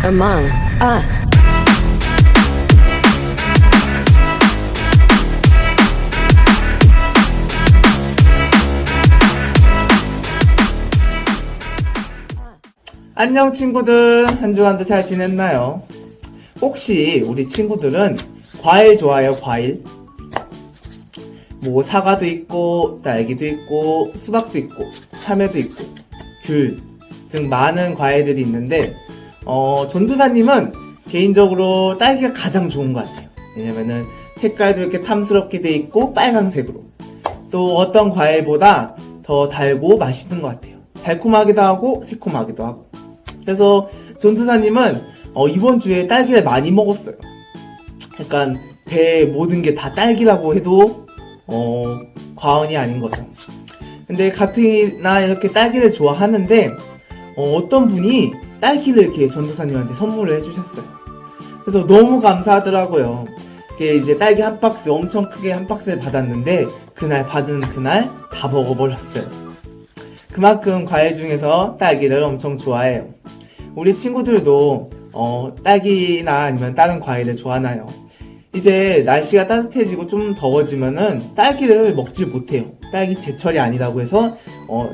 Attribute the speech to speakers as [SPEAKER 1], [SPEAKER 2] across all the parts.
[SPEAKER 1] Among Us.
[SPEAKER 2] 안녕 친구들, 한 주간도 잘 지냈나요? 혹시 우리 친구들은 과일 좋아해요? 과일? 뭐 사과도 있고 딸기도 있고 수박도 있고 참외도 있고 귤 등 많은 과일들이 있는데 전도사님은 개인적으로 딸기가 가장 좋은 것 같아요. 왜냐면은 색깔도 이렇게 탐스럽게 돼 있고 빨강색으로, 또 어떤 과일보다 더 달고 맛있는 것 같아요. 달콤하기도 하고 새콤하기도 하고. 그래서 전도사님은 이번 주에 딸기를 많이 먹었어요. 약간 배에 모든 게 다 딸기라고 해도 과언이 아닌 거죠. 근데 가뜩이나 이렇게 딸기를 좋아하는데 어떤 분이 딸기를 이렇게 전도사님한테 선물을 해주셨어요. 그래서 너무 감사하더라고요. 이게 이제 딸기 한 박스, 엄청 크게 한 박스를 받았는데 받은 그날 다 먹어버렸어요. 그만큼 과일 중에서 딸기를 엄청 좋아해요. 우리 친구들도 딸기나 아니면 다른 과일을 좋아하나요? 이제 날씨가 따뜻해지고 좀 더워지면은 딸기를 먹지 못해요. 딸기 제철이 아니라고 해서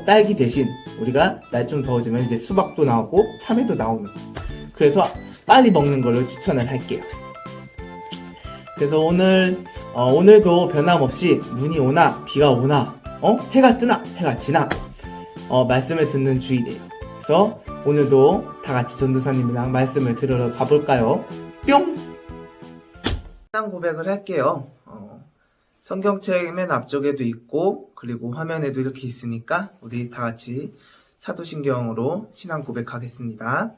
[SPEAKER 2] 딸기 대신 우리가 날 좀 더워지면 이제 수박도 나오고 참외도 나오는, 그래서 빨리 먹는 걸로 추천을 할게요. 그래서 오늘도 변함없이 눈이 오나 비가 오나 해가 뜨나 해가 지나 말씀을 듣는 주일이에요. 그래서 오늘도 다 같이 전도사님이랑 말씀을 들으러 가볼까요? 뿅! 신앙 고백을 할게요. 성경책 맨 앞쪽에도 있고 그리고 화면에도 이렇게 있으니까 우리 다 같이 사도신경으로 신앙 고백하겠습니다.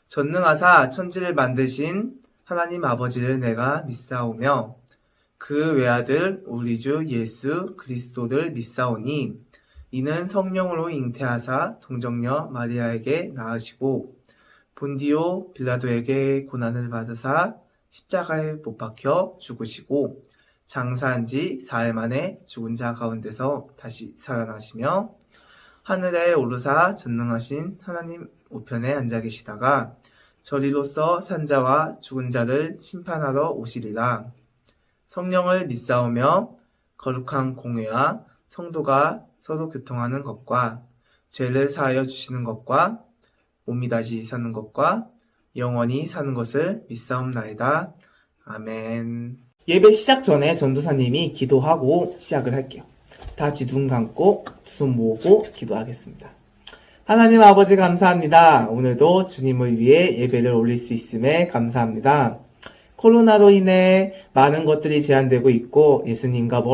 [SPEAKER 2] 전능하사 천지를 만드신 하나님 아버지를 내가 믿사오며 그 외아들 우리 주 예수 그리스도를 믿사오니 이는 성령으로 잉태하사 동정녀 마리아에게 낳으시고 본디오 빌라도에게 고난을 받으사 십자가에 못 박혀 죽으시고 장사한 지 4일 만에 죽은 자 가운데서 다시 살아나시며 하늘에 오르사 전능하신 하나님 우편에 앉아 계시다가 저리로서 산 자와 죽은 자를 심판하러 오시리라. 성령을 믿사오며 거룩한 공회와 성도가 서로 교통하는 것과 죄를 사하여 주시는 것과 몸이 다시 사는 것과 영원히 사는 것을 믿사옵나이다. 아멘. 예배 시작 전에 전도사님이 기도하고 시작을 할게요. 다 같이 눈 감고 두 손 모으고 기도하겠습니다. 하나님 아버지 감사합니다. 오늘도 주님을 위해 예배를 올릴 수 있음에 감사합니다. 코로나로 인해 많은 것들이 제한되고 있고 예수님과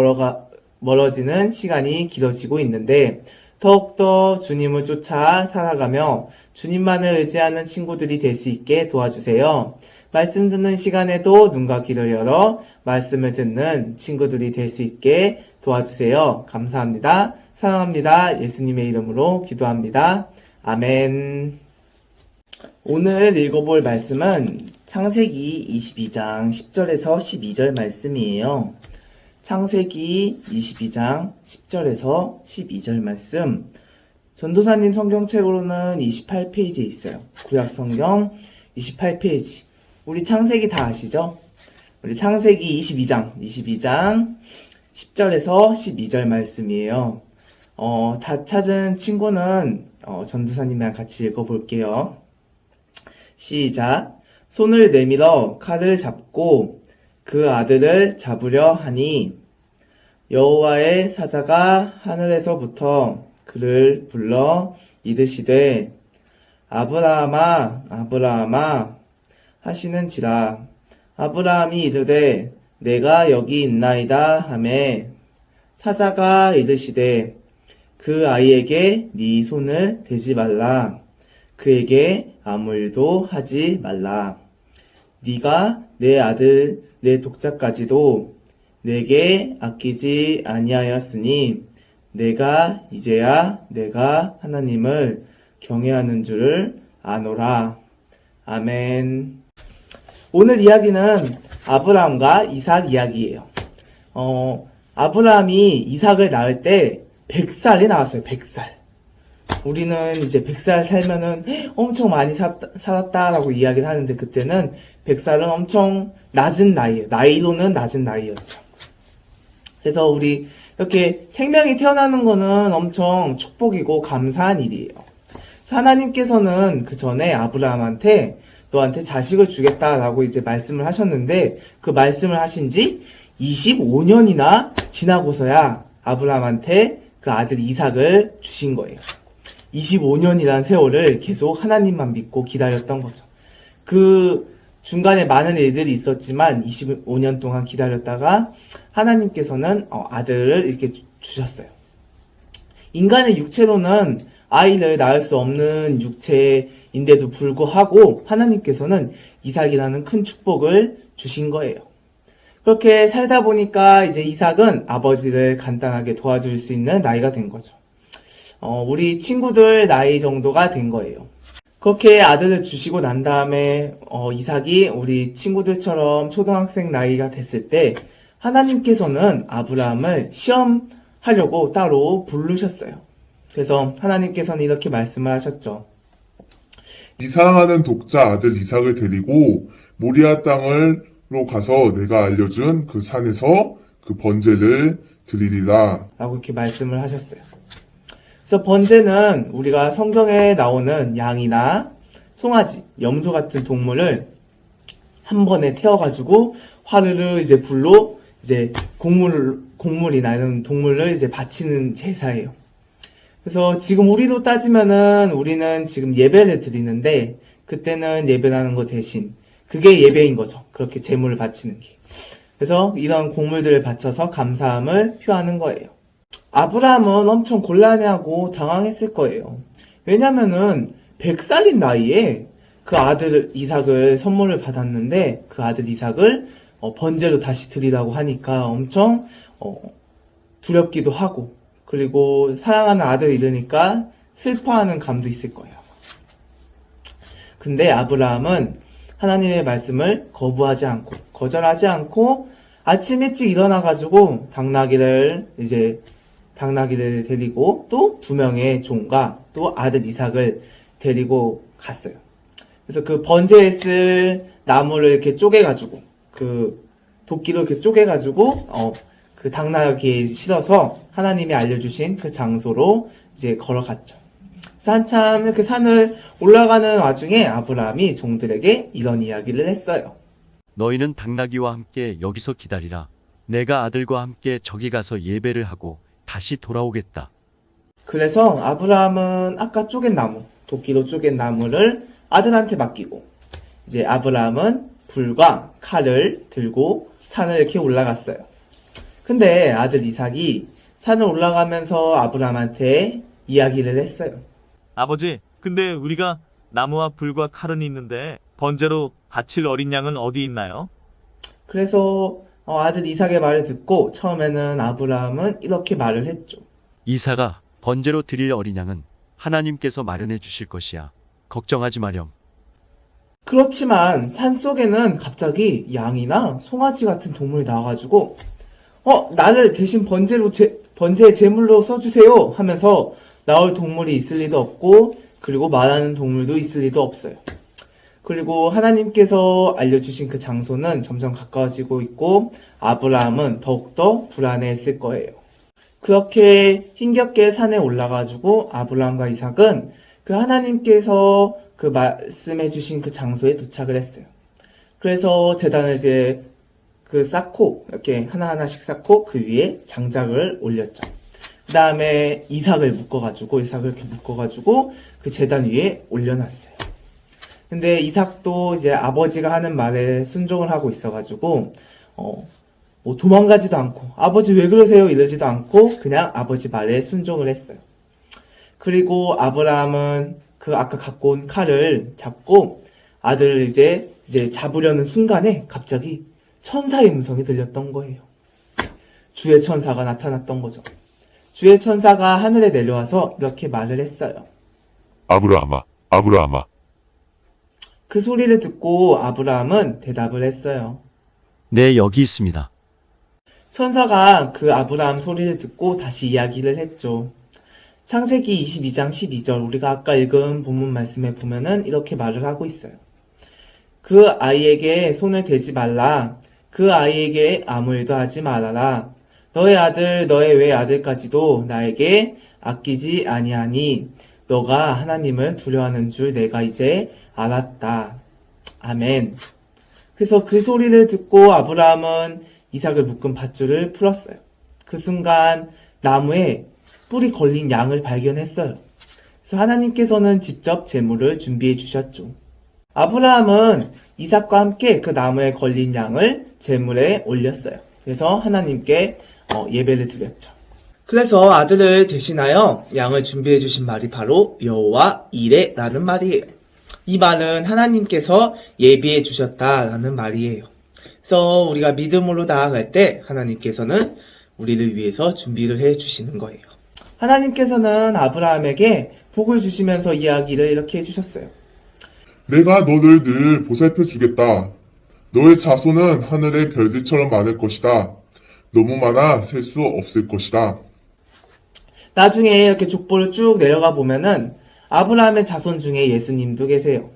[SPEAKER 2] 멀어지는 시간이 길어지고 있는데 더욱더 주님을 쫓아 살아가며 주님만을 의지하는 친구들이 될 수 있게 도와주세요. 말씀 듣는 시간에도 눈과 귀를 열어 말씀을 듣는 친구들이 될 수 있게 도와주세요. 감사합니다. 사랑합니다. 예수님의 이름으로 기도합니다. 아멘. 오늘 읽어볼 말씀은 창세기 22장 10절에서 12절 말씀이에요. 창세기 22장 10절에서 12절 말씀. 전도사님 성경책으로는 28페이지에 있어요. 구약성경 28페이지. 우리 창세기 다 아시죠? 우리 창세기 22장 10절에서 12절 말씀이에요. 다 찾은 친구는 전도사님이랑 같이 읽어볼게요. 시작. 손을 내밀어 칼을 잡고 그 아들을 잡으려 하니 여호와의 사자가 하늘에서부터 그를 불러 이르시되 아브라함아 아브라함아 하시는지라. 아브라함이 이르되 내가 여기 있나이다 하매 사자가 이르시되 그 아이에게 네 손을 대지 말라. 그에게 아무 일도 하지 말라. 네가 내 아들 내 독자까지도 내게 아끼지 아니하였으니 내가 이제야 내가 하나님을 경외하는 줄을 아노라. 아멘. 오늘 이야기는 아브라함과 이삭 이야기예요. 아브라함이 이삭을 낳을 때 100살이 나왔어요. 100살. 우리는 이제 100살 살면은 엄청 많이 살았다라고 이야기를 하는데 그때는 100살은 엄청 낮은 나이에요. 나이로는 낮은 나이였죠. 그래서 우리 이렇게 생명이 태어나는 거는 엄청 축복이고 감사한 일이에요. 그래서 하나님께서는 그 전에 아브라함한테 너한테 자식을 주겠다라고 이제 말씀을 하셨는데 그 말씀을 하신 지 25년이나 지나고서야 아브라함한테 그 아들 이삭을 주신 거예요. 25년이란 세월을 계속 하나님만 믿고 기다렸던 거죠. 그 중간에 많은 일들이 있었지만 25년 동안 기다렸다가 하나님께서는 아들을 이렇게 주셨어요. 인간의 육체로는 아이를 낳을 수 없는 육체인데도 불구하고 하나님께서는 이삭이라는 큰 축복을 주신 거예요. 그렇게 살다 보니까 이제 이삭은 아버지를 간단하게 도와줄 수 있는 나이가 된 거죠. 우리 친구들 나이 정도가 된 거예요. 그렇게 아들을 주시고 난 다음에 이삭이 우리 친구들처럼 초등학생 나이가 됐을 때 하나님께서는 아브라함을 시험하려고 따로 부르셨어요. 그래서 하나님께서는 이렇게 말씀을 하셨죠.
[SPEAKER 1] 네 사랑하는 독자 아들 이삭을 데리고 모리아 땅으로 가서 내가 알려준 그 산에서 그 번제를 드리리라.
[SPEAKER 2] 라고 이렇게 말씀을 하셨어요. 그래서 번제는 우리가 성경에 나오는 양이나 송아지, 염소 같은 동물을 한 번에 태워가지고 화르르 이제 불로 이제 곡물이나 이런 동물을 이제 바치는 제사예요. 그래서 지금 우리로 따지면은 우리는 지금 예배를 드리는데 그때는 예배라는 거 대신 그게 예배인 거죠. 그렇게 제물을 바치는 게. 그래서 이런 곡물들을 바쳐서 감사함을 표하는 거예요. 아브라함은 엄청 곤란해하고 당황했을 거예요. 왜냐면은 100살인 나이에 그 아들 이삭을 선물을 받았는데 그 아들 이삭을 번제로 다시 드리라고 하니까 엄청 두렵기도 하고 그리고 사랑하는 아들을 잃으니까 슬퍼하는 감도 있을 거예요. 근데 아브라함은 하나님의 말씀을 거절하지 않고 아침 일찍 일어나가지고 당나귀를 데리고 또 2명의 종과 또 아들 이삭을 데리고 갔어요. 그래서 그 번제에 쓸 나무를 이렇게 쪼개가지고 그 도끼로 이렇게 쪼개가지고 그 당나귀에 실어서 하나님이 알려주신 그 장소로 이제 걸어갔죠. 그래서 한참 이렇게 산을 올라가는 와중에 아브라함이 종들에게 이런 이야기를 했어요.
[SPEAKER 3] 너희는 당나귀와 함께 여기서 기다리라. 내가 아들과 함께 저기 가서 예배를 하고 다시 돌아오겠다.
[SPEAKER 2] 그래서 아브라함은 아까 쪼갠 나무, 도끼로 쪼갠 나무를 아들한테 맡기고 이제 아브라함은 불과 칼을 들고 산을 이렇게 올라갔어요. 근데 아들 이삭이 산을 올라가면서 아브라함한테 이야기를 했어요.
[SPEAKER 4] 아버지, 근데 우리가 나무와 불과 칼은 있는데 번제로 바칠 어린 양은 어디 있나요?
[SPEAKER 2] 그래서 아들 이삭의 말을 듣고 처음에는 아브라함은 이렇게 말을 했죠.
[SPEAKER 3] 이삭아, 번제로 드릴 어린 양은 하나님께서 마련해 주실 것이야. 걱정하지 마렴.
[SPEAKER 2] 그렇지만 산속에는 갑자기 양이나 송아지 같은 동물이 나와가지고 나를 대신 번제의 제물로 써주세요 하면서 나올 동물이 있을 리도 없고 그리고 말하는 동물도 있을 리도 없어요. 그리고 하나님께서 알려주신 그 장소는 점점 가까워지고 있고 아브라함은 더욱더 불안해했을 거예요. 그렇게 힘겹게 산에 올라가지고 아브라함과 이삭은 그 하나님께서 그 말씀해주신 그 장소에 도착을 했어요. 그래서 제단을 이제 쌓고 이렇게 하나하나씩 쌓고 그 위에 장작을 올렸죠. 그 다음에 이삭을 이렇게 묶어가지고 그 제단 위에 올려놨어요. 근데 이삭도 이제 아버지가 하는 말에 순종을 하고 있어가지고 뭐 도망가지도 않고 아버지 왜 그러세요 이러지도 않고 그냥 아버지 말에 순종을 했어요. 그리고 아브라함은 그 아까 갖고 온 칼을 잡고 아들을 이제 잡으려는 순간에 갑자기 천사의 음성이 들렸던 거예요. 주의 천사가 나타났던 거죠. 주의 천사가 하늘에 내려와서 이렇게 말을 했어요.
[SPEAKER 1] 아브라함아, 아브라함아.
[SPEAKER 2] 그 소리를 듣고 아브라함은 대답을 했어요.
[SPEAKER 3] 네, 여기 있습니다.
[SPEAKER 2] 천사가 그 아브라함 소리를 듣고 다시 이야기를 했죠. 창세기 22장 12절 우리가 아까 읽은 본문 말씀에 보면은 이렇게 말을 하고 있어요. 그 아이에게 손을 대지 말라. 그 아이에게 아무 일도 하지 말아라. 너의 아들 너의 외아들까지도 나에게 아끼지 아니하니 너가 하나님을 두려워하는 줄 내가 이제 알았다. 아멘. 그래서 그 소리를 듣고 아브라함은 이삭을 묶은 밧줄을 풀었어요. 그 순간 나무에 뿔이 걸린 양을 발견했어요. 그래서 하나님께서는 직접 제물을 준비해 주셨죠. 아브라함은 이삭과 함께 그 나무에 걸린 양을 제물에 올렸어요. 그래서 하나님께 예배를 드렸죠. 그래서 아들을 대신하여 양을 준비해 주신 말이 바로 여호와 이레라는 말이에요. 이 말은 하나님께서 예비해 주셨다라는 말이에요. 그래서 우리가 믿음으로 나아갈 때 하나님께서는 우리를 위해서 준비를 해 주시는 거예요. 하나님께서는 아브라함에게 복을 주시면서 이야기를 이렇게 해주셨어요.
[SPEAKER 1] 내가 너를 늘 보살펴 주겠다. 너의 자손은 하늘의 별들처럼 많을 것이다. 너무 많아 셀 수 없을 것이다.
[SPEAKER 2] 나중에 이렇게 족보를 쭉 내려가 보면은 아브라함의 자손 중에 예수님도 계세요.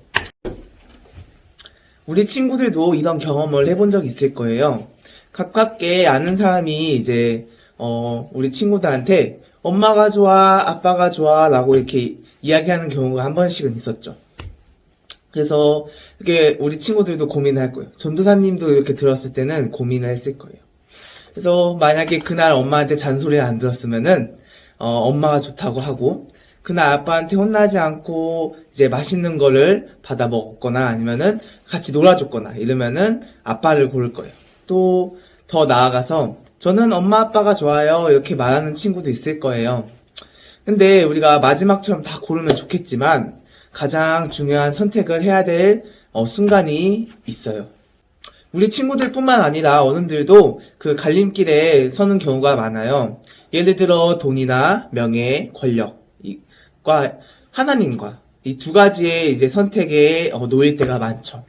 [SPEAKER 2] 우리 친구들도 이런 경험을 해본 적 있을 거예요. 가깝게 아는 사람이 이제 우리 친구들한테 엄마가 좋아, 아빠가 좋아 라고 이렇게 이야기하는 경우가 한 번씩은 있었죠. 그래서 이렇게 우리 친구들도 고민을 할 거예요. 전도사님도 이렇게 들었을 때는 고민을 했을 거예요. 그래서 만약에 그날 엄마한테 잔소리를 안 들었으면은 엄마가 좋다고 하고 그날 아빠한테 혼나지 않고 이제 맛있는 거를 받아 먹었거나 아니면은 같이 놀아줬거나 이러면은 아빠를 고를 거예요. 또 더 나아가서 저는 엄마 아빠가 좋아요 이렇게 말하는 친구도 있을 거예요. 근데 우리가 마지막처럼 다 고르면 좋겠지만 가장 중요한 선택을 해야 될 순간이 있어요. 우리 친구들뿐만 아니라 어른들도 그 갈림길에 서는 경우가 많아요. 예를 들어 돈이나 명예, 권력과 하나님과 이 두 가지의 이제 선택에 놓일 때가 많죠.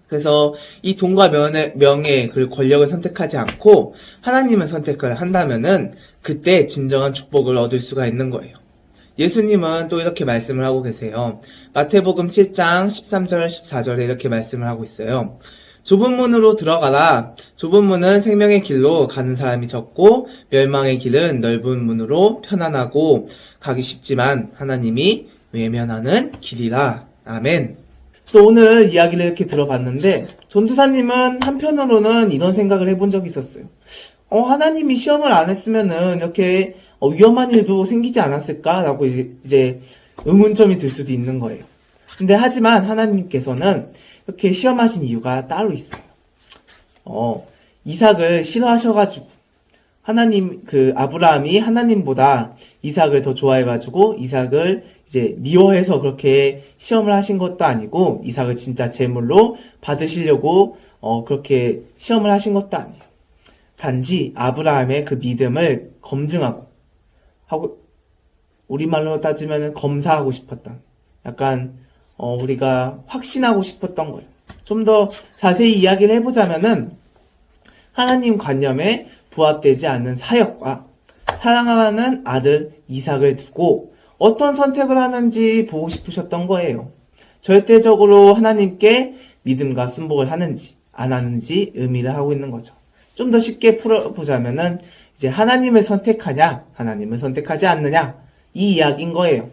[SPEAKER 2] 그래서 이 돈과 명예 그리고 권력을 선택하지 않고 하나님을 선택을 한다면은 그때 진정한 축복을 얻을 수가 있는 거예요. 예수님은 또 이렇게 말씀을 하고 계세요. 마태복음 7장 13절 14절에 이렇게 말씀을 하고 있어요. 좁은 문으로 들어가라. 좁은 문은 생명의 길로 가는 사람이 적고 멸망의 길은 넓은 문으로 편안하고 가기 쉽지만 하나님이 외면하는 길이라. 아멘. 그래서 오늘 이야기를 이렇게 들어봤는데 전도사님은 한편으로는 이런 생각을 해본 적이 있었어요. 하나님이 시험을 안 했으면은 이렇게 위험한 일도 생기지 않았을까라고 이제 의문점이 들 수도 있는 거예요. 근데 하지만 하나님께서는 이렇게 시험하신 이유가 따로 있어요. 이삭을 싫어하셔가지고 아브라함이 하나님보다 이삭을 더 좋아해가지고 이삭을 이제 미워해서 그렇게 시험을 하신 것도 아니고 이삭을 진짜 제물로 받으시려고 그렇게 시험을 하신 것도 아니에요. 단지 아브라함의 그 믿음을 검증하고 우리말로 따지면 검사하고 싶었던 약간 우리가 확신하고 싶었던 거예요. 좀 더 자세히 이야기를 해보자면은 하나님 관념에 부합되지 않는 사역과 사랑하는 아들 이삭을 두고 어떤 선택을 하는지 보고 싶으셨던 거예요. 절대적으로 하나님께 믿음과 순복을 하는지 안 하는지 의미를 하고 있는 거죠. 좀 더 쉽게 풀어보자면은 이제 하나님을 선택하냐 하나님을 선택하지 않느냐 이 이야기인 거예요.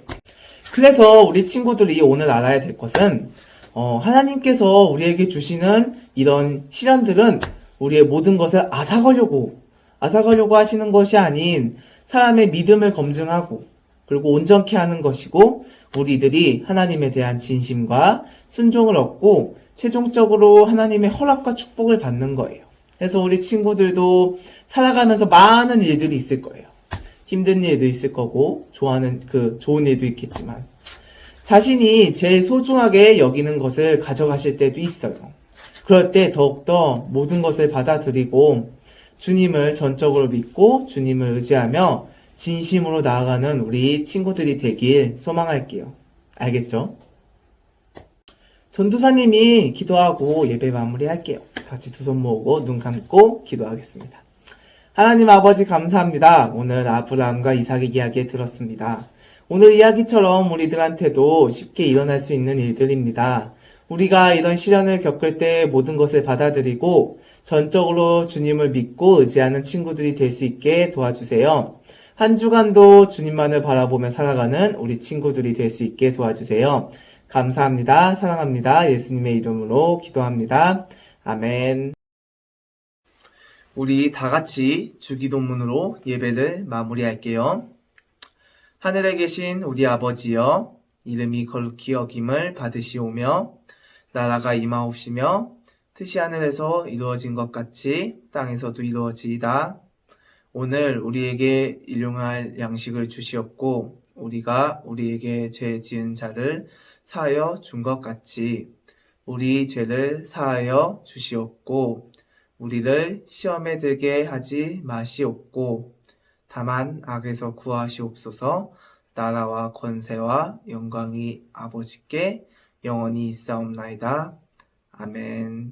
[SPEAKER 2] 그래서 우리 친구들이 오늘 알아야 될 것은 하나님께서 우리에게 주시는 이런 시련들은 우리의 모든 것을 앗아가려고 하시는 것이 아닌 사람의 믿음을 검증하고 그리고 온전케 하는 것이고 우리들이 하나님에 대한 진심과 순종을 얻고 최종적으로 하나님의 허락과 축복을 받는 거예요. 그래서 우리 친구들도 살아가면서 많은 일들이 있을 거예요. 힘든 일도 있을 거고 좋은 일도 있겠지만 자신이 제일 소중하게 여기는 것을 가져가실 때도 있어요. 그럴 때 더욱더 모든 것을 받아들이고 주님을 전적으로 믿고 주님을 의지하며 진심으로 나아가는 우리 친구들이 되길 소망할게요. 알겠죠? 전도사님이 기도하고 예배 마무리할게요. 같이 두 손 모으고 눈 감고 기도하겠습니다. 하나님 아버지 감사합니다. 오늘 아브라함과 이삭의 이야기 들었습니다. 오늘 이야기처럼 우리들한테도 쉽게 일어날 수 있는 일들입니다. 우리가 이런 시련을 겪을 때 모든 것을 받아들이고 전적으로 주님을 믿고 의지하는 친구들이 될 수 있게 도와주세요. 한 주간도 주님만을 바라보며 살아가는 우리 친구들이 될 수 있게 도와주세요. 감사합니다. 사랑합니다. 예수님의 이름으로 기도합니다. 아멘. 우리 다 같이 주기도문으로 예배를 마무리할게요. 하늘에 계신 우리 아버지여, 이름이 거룩히 여김을 받으시오며 나라가 임하옵시며 뜻이 하늘에서 이루어진 것 같이 땅에서도 이루어지이다. 오늘 우리에게 일용할 양식을 주시옵고 우리가 우리에게 죄 지은 자를 사하여 준 것 같이 우리 죄를 사하여 주시옵고 우리를 시험에 들게 하지 마시옵고 다만 악에서 구하시옵소서. 나라와 권세와 영광이 아버지께 영원히 있사옵나이다. 아멘.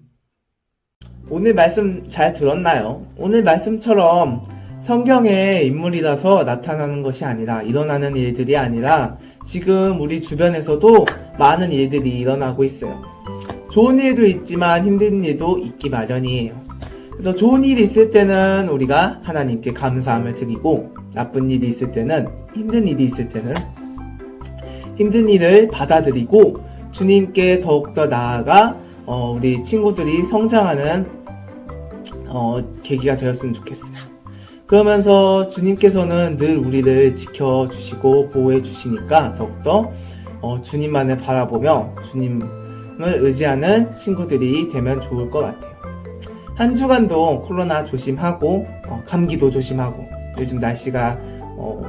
[SPEAKER 2] 오늘 말씀 잘 들었나요? 오늘 말씀처럼 성경의 인물이라서 나타나는 것이 아니라, 일어나는 일들이 아니라 지금 우리 주변에서도 많은 일들이 일어나고 있어요. 좋은 일도 있지만 힘든 일도 있기 마련이에요. 그래서 좋은 일이 있을 때는 우리가 하나님께 감사함을 드리고, 나쁜 일이 있을 때는, 힘든 일이 있을 때는 힘든 일을 받아들이고 주님께 더욱더 나아가 우리 친구들이 성장하는 계기가 되었으면 좋겠어요. 그러면서 주님께서는 늘 우리를 지켜주시고 보호해주시니까 더욱더 주님만을 바라보며 주님을 의지하는 친구들이 되면 좋을 것 같아요. 한 주간도 코로나 조심하고 감기도 조심하고, 요즘 날씨가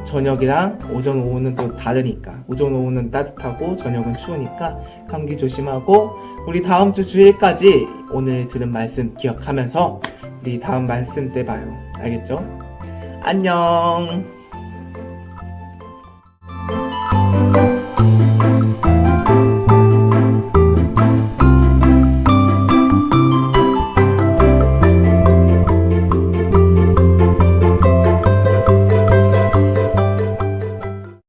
[SPEAKER 2] 저녁이랑 오전 오후는 또 다르니까, 오전 오후는 따뜻하고 저녁은 추우니까 감기 조심하고, 우리 다음 주 주일까지 오늘 들은 말씀 기억하면서 우리 다음 말씀 때 봐요. 알겠죠? 안녕.